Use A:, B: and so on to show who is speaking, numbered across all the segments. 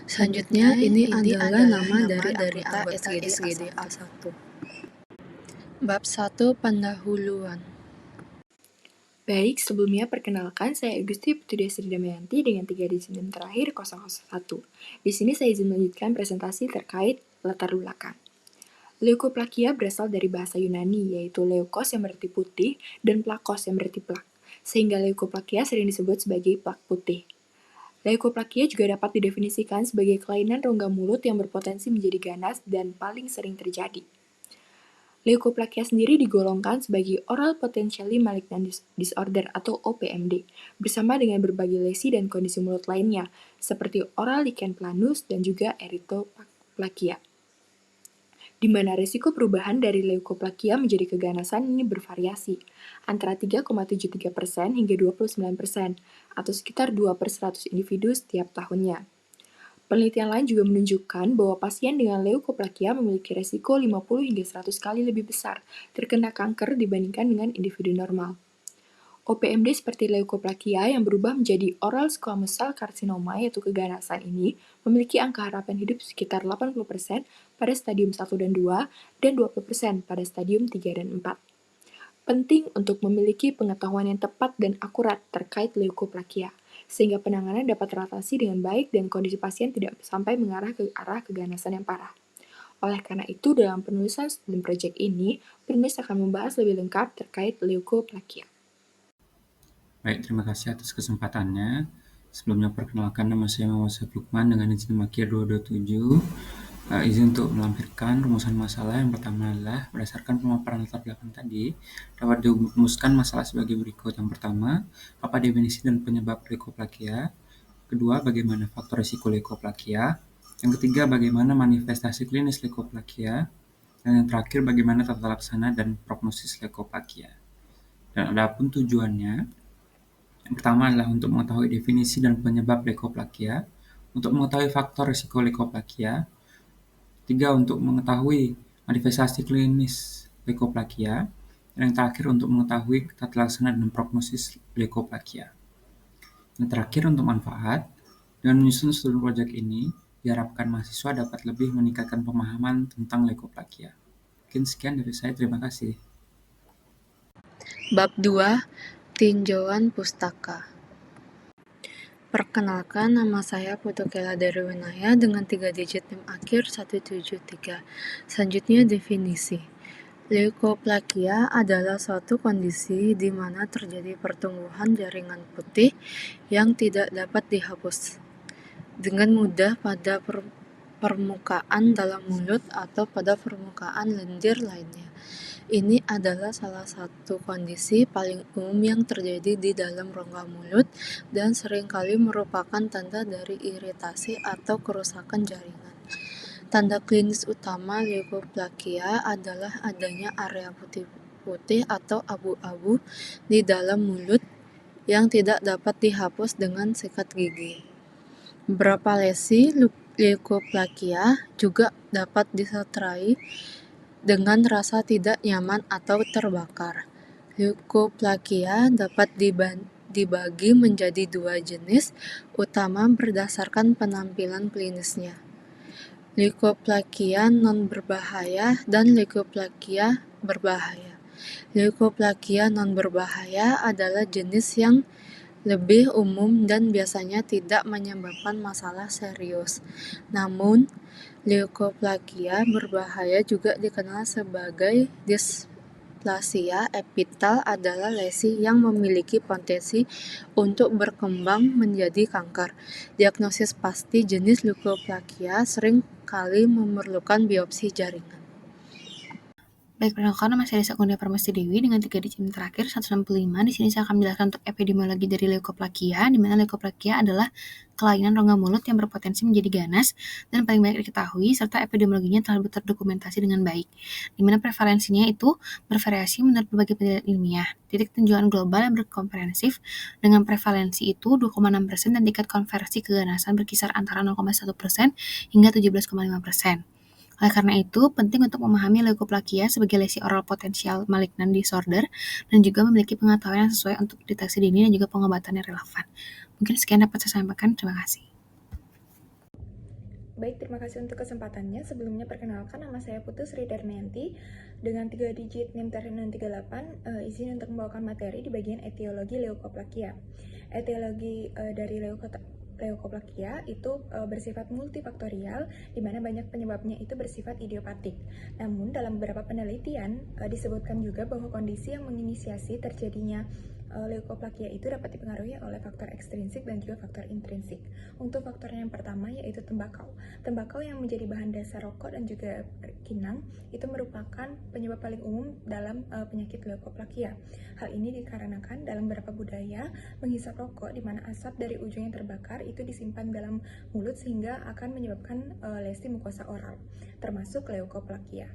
A: Selanjutnya, ini adalah nama dari anggota SGD A1. Bab 1 Pendahuluan.
B: Baik, sebelumnya perkenalkan saya Agusti Putri Sri Damayanti dengan 3 digit NIM terakhir 001. Di sini saya izin melanjutkan presentasi terkait latar belakang. Leukoplakia berasal dari bahasa Yunani, yaitu leukos yang berarti putih dan plakos yang berarti plak, sehingga leukoplakia sering disebut sebagai plak putih. Leukoplakia juga dapat didefinisikan sebagai kelainan rongga mulut yang berpotensi menjadi ganas dan paling sering terjadi. Leukoplakia sendiri digolongkan sebagai oral potentially malignant disorder atau OPMD, bersama dengan berbagai lesi dan kondisi mulut lainnya, seperti oral lichen planus dan juga erythroplakia, di mana risiko perubahan dari leukoplakia menjadi keganasan ini bervariasi, antara 3,73% hingga 29%, atau sekitar 2/100 individu setiap tahunnya. Penelitian lain juga menunjukkan bahwa pasien dengan leukoplakia memiliki resiko 50 hingga 100 kali lebih besar terkena kanker dibandingkan dengan individu normal. OPMD seperti leukoplakia yang berubah menjadi oral squamous cell carcinoma yaitu keganasan ini memiliki angka harapan hidup sekitar 80% pada stadium 1 dan 2 dan 20% pada stadium 3 dan 4. Penting untuk memiliki pengetahuan yang tepat dan akurat terkait leukoplakia, sehingga penanganan dapat teratasi dengan baik dan kondisi pasien tidak sampai mengarah ke arah keganasan yang parah. Oleh karena itu, dalam penulisan studi proyek ini, penulis akan membahas lebih lengkap terkait leukoplakia.
C: Baik, terima kasih atas kesempatannya. Sebelumnya perkenalkan, nama saya Muhammad Lukman dengan izin Makir 227. Izin untuk melampirkan rumusan masalah. Yang pertama adalah berdasarkan pemaparan latar belakang tadi, dapat dirumuskan masalah sebagai berikut. Yang pertama, apa definisi dan penyebab leukoplakia? Kedua, bagaimana faktor risiko leukoplakia? Yang ketiga, bagaimana manifestasi klinis leukoplakia? Dan yang terakhir, bagaimana tata laksana dan prognosis leukoplakia? Dan adapun tujuannya, yang pertama adalah untuk mengetahui definisi dan penyebab leukoplakia, untuk mengetahui faktor risiko leukoplakia. 3. Untuk mengetahui manifestasi klinis leukoplakia. Dan yang terakhir untuk mengetahui tata laksana dan prognosis leukoplakia. Yang terakhir untuk manfaat, dengan menyusun studi proyek ini, diharapkan mahasiswa dapat lebih meningkatkan pemahaman tentang leukoplakia. Mungkin sekian dari saya, terima kasih.
A: Bab 2 Tinjauan Pustaka. Perkenalkan, nama saya Putu Kela Darwinaya dengan 3 digit NIM akhir 173. Selanjutnya definisi. Leukoplakia adalah suatu kondisi di mana terjadi pertumbuhan jaringan putih yang tidak dapat dihapus dengan mudah pada permukaan dalam mulut atau pada permukaan lendir lainnya. Ini adalah salah satu kondisi paling umum yang terjadi di dalam rongga mulut dan seringkali merupakan tanda dari iritasi atau kerusakan jaringan. Tanda klinis utama leukoplakia adalah adanya area putih-putih atau abu-abu di dalam mulut yang tidak dapat dihapus dengan sikat gigi. Beberapa lesi leukoplakia juga dapat disertai dengan rasa tidak nyaman atau terbakar. Leukoplakia dapat dibagi menjadi 2 jenis utama berdasarkan penampilan klinisnya. Leukoplakia non-berbahaya dan leukoplakia berbahaya. Leukoplakia non-berbahaya adalah jenis yang lebih umum dan biasanya tidak menyebabkan masalah serius. Namun, leukoplakia berbahaya juga dikenal sebagai displasia epitel adalah lesi yang memiliki potensi untuk berkembang menjadi kanker. Diagnosis pasti jenis leukoplakia sering kali memerlukan biopsi jaringan.
D: Baik, perkenalkan nama saya Desa Kurnia Parmesti Dewi dengan 3 digit NIM terakhir 165. Di sini saya akan menjelaskan untuk epidemiologi dari leukoplakia, di mana leukoplakia adalah kelainan rongga mulut yang berpotensi menjadi ganas dan paling banyak diketahui, serta epidemiologinya telah terdokumentasi dengan baik, di mana prevalensinya itu bervariasi menurut berbagai penelitian ilmiah. Titik tinjauan global yang berkomprehensif dengan prevalensi itu 2,6% dan tingkat konversi keganasan berkisar antara 0,1% hingga 17,5%. Oleh karena itu, penting untuk memahami leukoplakia sebagai lesi oral potential malignant disorder dan juga memiliki pengetahuan yang sesuai untuk deteksi dini dan juga pengobatan yang relevan. Mungkin sekian dapat saya sampaikan. Terima kasih.
B: Baik, terima kasih untuk kesempatannya. Sebelumnya perkenalkan, nama saya Putu Sri Darmayanti dengan 3 digit NIM Terhadap 38, izin untuk membawakan materi di bagian etiologi leukoplakia. Etiologi dari leukoplakia itu bersifat multifaktorial, di mana banyak penyebabnya itu bersifat idiopatik. Namun dalam beberapa penelitian disebutkan juga bahwa kondisi yang menginisiasi terjadinya leukoplakia itu dapat dipengaruhi oleh faktor ekstrinsik dan juga faktor intrinsik. Untuk faktor yang pertama yaitu tembakau. Tembakau yang menjadi bahan dasar rokok dan juga kinang itu merupakan penyebab paling umum dalam penyakit leukoplakia. Hal ini dikarenakan dalam beberapa budaya menghisap rokok di mana asap dari ujung yang terbakar itu disimpan dalam mulut sehingga akan menyebabkan lesi mukosa oral, termasuk leukoplakia.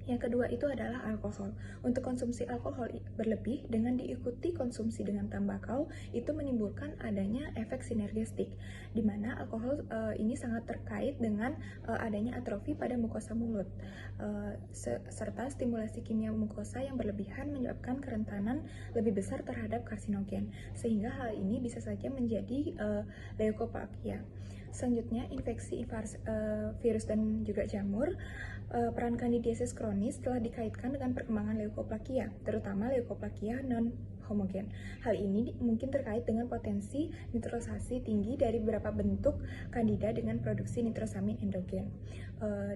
B: Yang kedua itu adalah alkohol. Untuk konsumsi alkohol berlebih dengan diikuti konsumsi dengan tembakau itu menimbulkan adanya efek sinergistik, di mana alkohol ini sangat terkait dengan adanya atrofi pada mukosa mulut, serta stimulasi kimia mukosa yang berlebihan menyebabkan kerentanan lebih besar terhadap karsinogen, sehingga hal ini bisa saja menjadi leukoplakia. Selanjutnya, infeksi virus dan juga jamur. Peran kandidiasis kronis telah dikaitkan dengan perkembangan leukoplakia, terutama leukoplakia non-homogen. Hal ini mungkin terkait dengan potensi nitrosasi tinggi dari beberapa bentuk kandida dengan produksi nitrosamin endogen.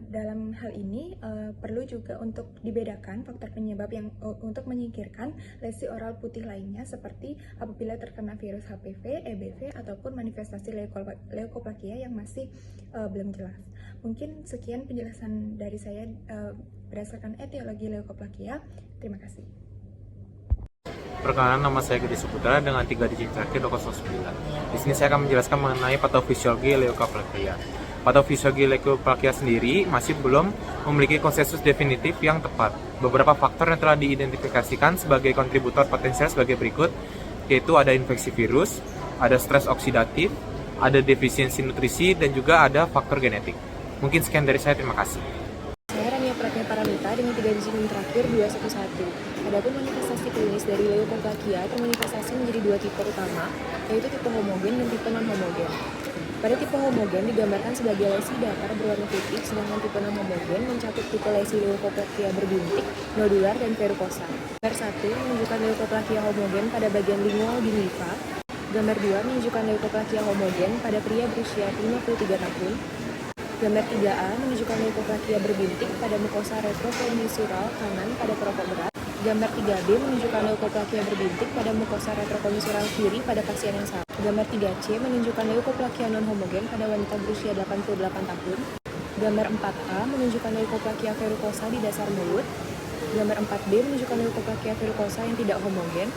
B: Dalam hal ini perlu juga untuk dibedakan faktor penyebab yang untuk menyingkirkan lesi oral putih lainnya, seperti apabila terkena virus HPV, EBV, ataupun manifestasi leukoplakia yang masih belum jelas. Mungkin sekian penjelasan dari saya berdasarkan etiologi leukoplakia. Terima kasih.
E: Perkenalkan, nama saya Gede Saputra dengan 3 digit terakhir 209. Di sini saya akan menjelaskan mengenai patofisiologi leukoplakia. Patofisiologi leukoplakia sendiri masih belum memiliki konsensus definitif yang tepat. Beberapa faktor yang telah diidentifikasikan sebagai kontributor potensial sebagai berikut, yaitu ada infeksi virus, ada stres oksidatif, ada defisiensi nutrisi, dan juga ada faktor genetik. Mungkin sekian dari saya, terima kasih.
B: Saya Rania Pratnya Paramita dengan 3 digit NIM terakhir 211. Adapun manifestasi klinis dari leukoplakia termanifestasi menjadi 2 tipe utama, yaitu tipe homogen dan tipe non-homogen. Pada tipe homogen digambarkan sebagai lesi datar berwarna putih, sedangkan tipe non-homogen mencakup tipe lesi leukoplakia berbintik, nodular, dan verrucosa. Gambar 1 menunjukkan leukoplakia homogen pada bagian lingual di limfa. Gambar 2 menunjukkan leukoplakia homogen pada pria berusia 53 tahun. Gambar 3A menunjukkan leukoplakia berbintik pada mukosa retrokomisural kanan pada perokok berat. Gambar 3B menunjukkan leukoplakia berbintik pada mukosa retrokomisural kiri pada pasien yang sama. Gambar 3C menunjukkan leukoplakia non-homogen pada wanita berusia 88 tahun. Gambar 4A menunjukkan leukoplakia verrucosa di dasar mulut. Gambar 4B menunjukkan leukoplakia verrucosa yang tidak homogen.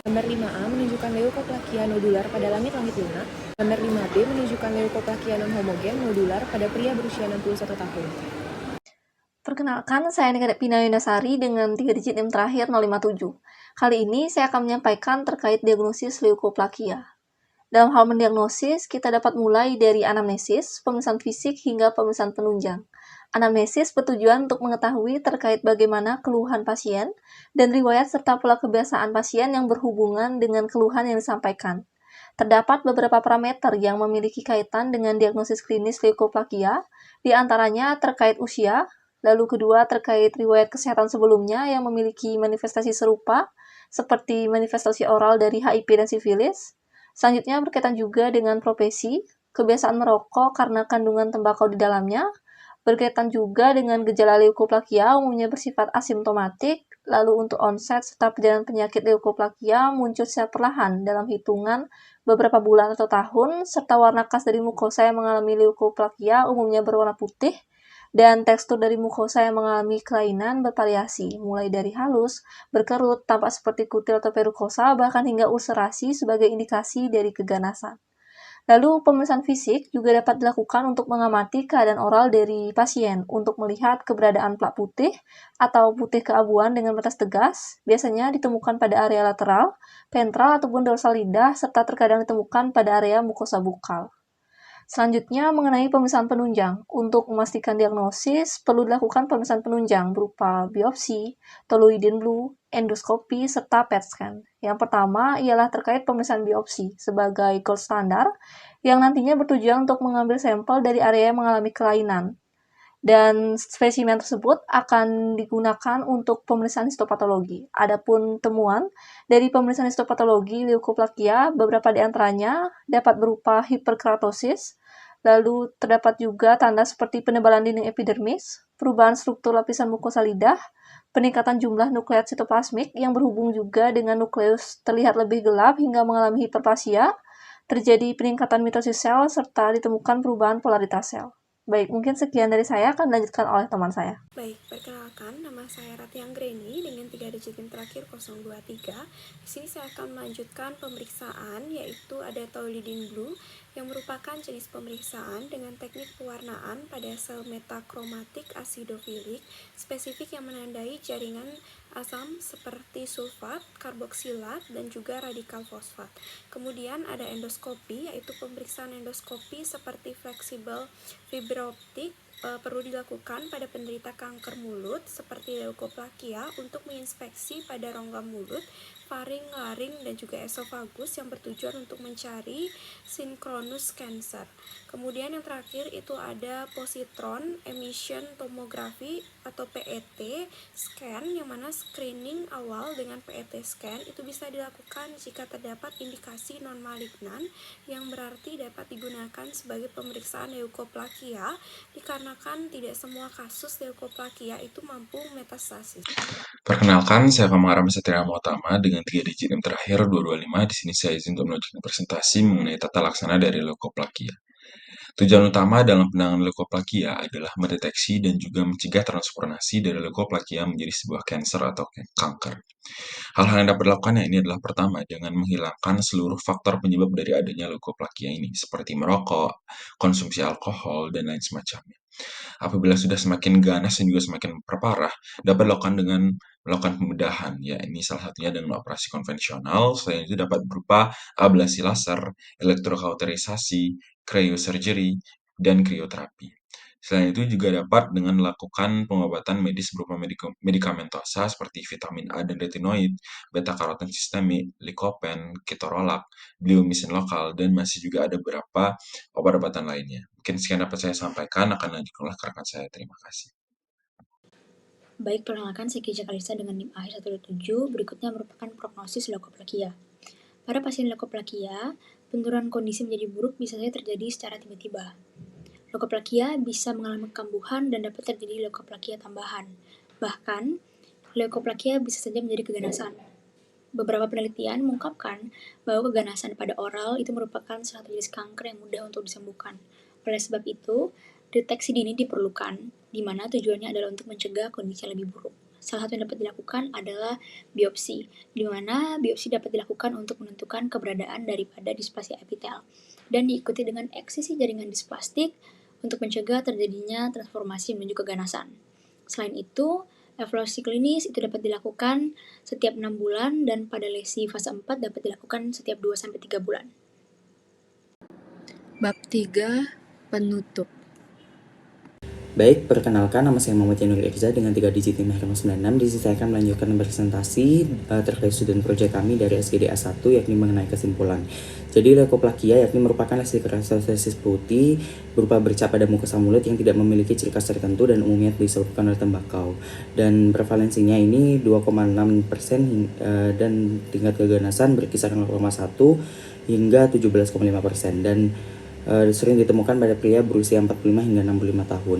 B: Gambar 5A menunjukkan leukoplakia nodular pada langit-langit lunak. Gambar 5B menunjukkan leukoplakia non-homogen nodular pada pria berusia 61 tahun.
F: Perkenalkan, saya Nikadek Pina Yundasari dengan 3 digit NIM terakhir 057. Kali ini saya akan menyampaikan terkait diagnosis leukoplakia. Dalam hal mendiagnosis, kita dapat mulai dari anamnesis, pemeriksaan fisik, hingga pemeriksaan penunjang. Anamnesis bertujuan untuk mengetahui terkait bagaimana keluhan pasien dan riwayat serta pola kebiasaan pasien yang berhubungan dengan keluhan yang disampaikan. Terdapat beberapa parameter yang memiliki kaitan dengan diagnosis klinis leukoplakia, di antaranya terkait usia, lalu kedua terkait riwayat kesehatan sebelumnya yang memiliki manifestasi serupa, seperti manifestasi oral dari HIV dan sifilis. Selanjutnya berkaitan juga dengan profesi, kebiasaan merokok karena kandungan tembakau di dalamnya, berkaitan juga dengan gejala leukoplakia umumnya bersifat asimptomatik, lalu untuk onset serta perjalanan penyakit leukoplakia muncul secara perlahan dalam hitungan beberapa bulan atau tahun, serta warna khas dari mukosa yang mengalami leukoplakia umumnya berwarna putih, dan tekstur dari mukosa yang mengalami kelainan bervariasi, mulai dari halus, berkerut, tampak seperti kutil atau verrucosa, bahkan hingga ulcerasi sebagai indikasi dari keganasan. Lalu, pemeriksaan fisik juga dapat dilakukan untuk mengamati keadaan oral dari pasien untuk melihat keberadaan plak putih atau putih keabuan dengan batas tegas, biasanya ditemukan pada area lateral, ventral, ataupun dorsal lidah, serta terkadang ditemukan pada area mukosa bukal. Selanjutnya, mengenai pemeriksaan penunjang. Untuk memastikan diagnosis, perlu dilakukan pemeriksaan penunjang berupa biopsi, toluidin blue, endoskopi, serta PET scan. Yang pertama ialah terkait pemeriksaan biopsi sebagai gold standar yang nantinya bertujuan untuk mengambil sampel dari area yang mengalami kelainan. Dan spesimen tersebut akan digunakan untuk pemeriksaan histopatologi. Adapun temuan dari pemeriksaan histopatologi leukoplakia, beberapa di antaranya dapat berupa hiperkeratosis, lalu terdapat juga tanda seperti penebalan dinding epidermis, perubahan struktur lapisan mukosa lidah, peningkatan jumlah nukleat sitoplasmik yang berhubung juga dengan nukleus terlihat lebih gelap hingga mengalami hiperplasia, terjadi peningkatan mitosis sel, serta ditemukan perubahan polaritas sel. Baik, mungkin sekian dari saya, akan dilanjutkan oleh teman saya.
G: Baik, perkenalkan, nama saya Rati Anggreni dengan 3 digit NIM terakhir 023. Di sini saya akan melanjutkan pemeriksaan, yaitu ada toluidin blue, yang merupakan jenis pemeriksaan dengan teknik pewarnaan pada sel metakromatik asidofilik spesifik yang menandai jaringan asam seperti sulfat, karboksilat, dan juga radikal fosfat. Kemudian ada endoskopi, yaitu pemeriksaan endoskopi seperti fleksibel fiber optik perlu dilakukan pada penderita kanker mulut seperti leukoplakia untuk menginspeksi pada rongga mulut, faring, laring, dan juga esofagus yang bertujuan untuk mencari synchronous cancer. Kemudian yang terakhir itu ada positron emission tomography atau PET scan, yang mana screening awal dengan PET scan itu bisa dilakukan jika terdapat indikasi non-malignan yang berarti dapat digunakan sebagai pemeriksaan leukoplakia dikarenakan tidak semua kasus leukoplakia itu mampu metastasis.
H: Perkenalkan, saya Kamara Satria Utama dengan 3 digit NIM terakhir 225. Di sini saya izin untuk melanjutkan presentasi mengenai tata laksana dari leukoplakia. Tujuan utama dalam penanganan leukoplakia adalah mendeteksi dan juga mencegah transformasi dari leukoplakia menjadi sebuah kanker atau kanker. Hal-hal yang dapat dilakukan ini adalah pertama, dengan menghilangkan seluruh faktor penyebab dari adanya leukoplakia ini, seperti merokok, konsumsi alkohol, dan lain semacamnya. Apabila sudah semakin ganas dan juga semakin memperparah, dapat dilakukan dengan melakukan pembedahan, ya ini salah satunya dengan operasi konvensional. Selain itu dapat berupa ablasi laser, elektrokauterisasi, cryosurgery, dan krioterapi. Selain itu juga dapat dengan melakukan pengobatan medis berupa medikamentosa seperti vitamin A dan retinoid, beta-karoten sistemik, likopen, ketorolak, bleomycin lokal, dan masih juga ada beberapa obat-obatan lainnya. Mungkin sekian dapat saya sampaikan, akan lanjutkanlah ke rekan saya. Terima kasih.
I: Baik, perkenalkan saya Keja Kalista dengan NIM akhir 127. Berikutnya merupakan prognosis leukoplakia. Pada pasien leukoplakia, penurunan kondisi menjadi buruk bisa saja terjadi secara tiba-tiba. Leukoplakia bisa mengalami kambuhan dan dapat terjadi leukoplakia tambahan. Bahkan, leukoplakia bisa saja menjadi keganasan. Beberapa penelitian mengungkapkan bahwa keganasan pada oral itu merupakan salah satu jenis kanker yang mudah untuk disembuhkan. Oleh sebab itu, deteksi dini diperlukan, di mana tujuannya adalah untuk mencegah kondisi yang lebih buruk. Salah satu yang dapat dilakukan adalah biopsi, di mana biopsi dapat dilakukan untuk menentukan keberadaan daripada displasia epitel, dan diikuti dengan eksisi jaringan displastik untuk mencegah terjadinya transformasi menuju keganasan. Selain itu, evaluasi klinis itu dapat dilakukan setiap 6 bulan dan pada lesi fase 4 dapat dilakukan setiap 2-3 bulan.
A: Bab 3. Penutup.
J: Baik, perkenalkan, nama saya Muhammad Yanuri Ekza dengan 3 digit NIM 96. Di sini saya akan melanjutkan presentasi terkait student project kami dari SGDA 1, yakni mengenai kesimpulan. Jadi leukoplakia yakni merupakan lesi keratosis putih berupa bercak pada mukosa mulut yang tidak memiliki ciri khas tertentu dan umumnya disebabkan oleh tembakau. Dan prevalensinya ini 2,6% dan tingkat keganasan berkisar 0,1 hingga 17,5%, dan sering ditemukan pada pria berusia 45 hingga 65 tahun.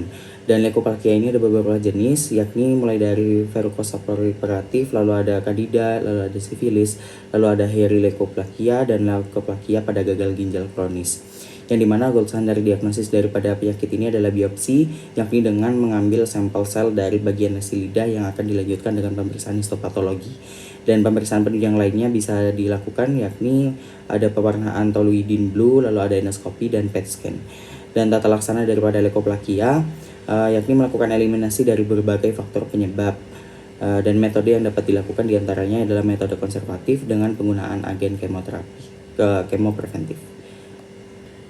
J: Dan leukoplakia ini ada beberapa jenis, yakni mulai dari verrucosa proliferatif, lalu ada candida, lalu ada sifilis, lalu ada hairy leukoplakia, dan leukoplakia pada gagal ginjal kronis. Yang dimana gold standar diagnosis daripada penyakit ini adalah biopsi, yakni dengan mengambil sampel sel dari bagian lesi lidah yang akan dilanjutkan dengan pemeriksaan histopatologi. Dan pemeriksaan penunjang lainnya bisa dilakukan, yakni ada pewarnaan toluidin blue, lalu ada endoskopi dan PET scan. Dan tata laksana daripada leukoplakia yakni melakukan eliminasi dari berbagai faktor penyebab, dan metode yang dapat dilakukan diantaranya adalah metode konservatif dengan penggunaan agen kemoterapi, kemopreventif.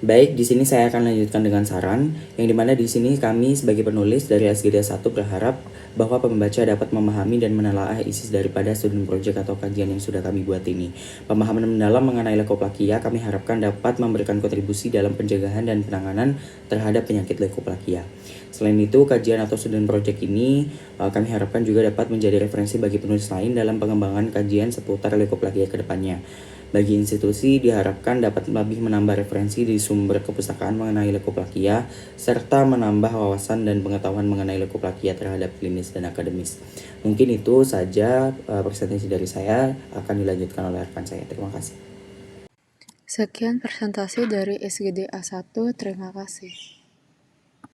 J: Baik, di sini saya akan lanjutkan dengan saran, yang dimana di sini kami sebagai penulis dari SGD 1 berharap bahwa pembaca dapat memahami dan menelaah isi daripada student project atau kajian yang sudah kami buat ini. Pemahaman mendalam mengenai leukoplakia kami harapkan dapat memberikan kontribusi dalam pencegahan dan penanganan terhadap penyakit leukoplakia. Selain itu, kajian atau student project ini kami harapkan juga dapat menjadi referensi bagi penulis lain dalam pengembangan kajian seputar leukoplakia ke depannya. Bagi institusi diharapkan dapat lebih menambah referensi di sumber kepustakaan mengenai leukoplakia, serta menambah wawasan dan pengetahuan mengenai leukoplakia terhadap klinis dan akademis. Mungkin itu saja presentasi dari saya, akan dilanjutkan oleh rekan saya. Terima kasih.
A: Sekian presentasi dari SGD A1, terima kasih.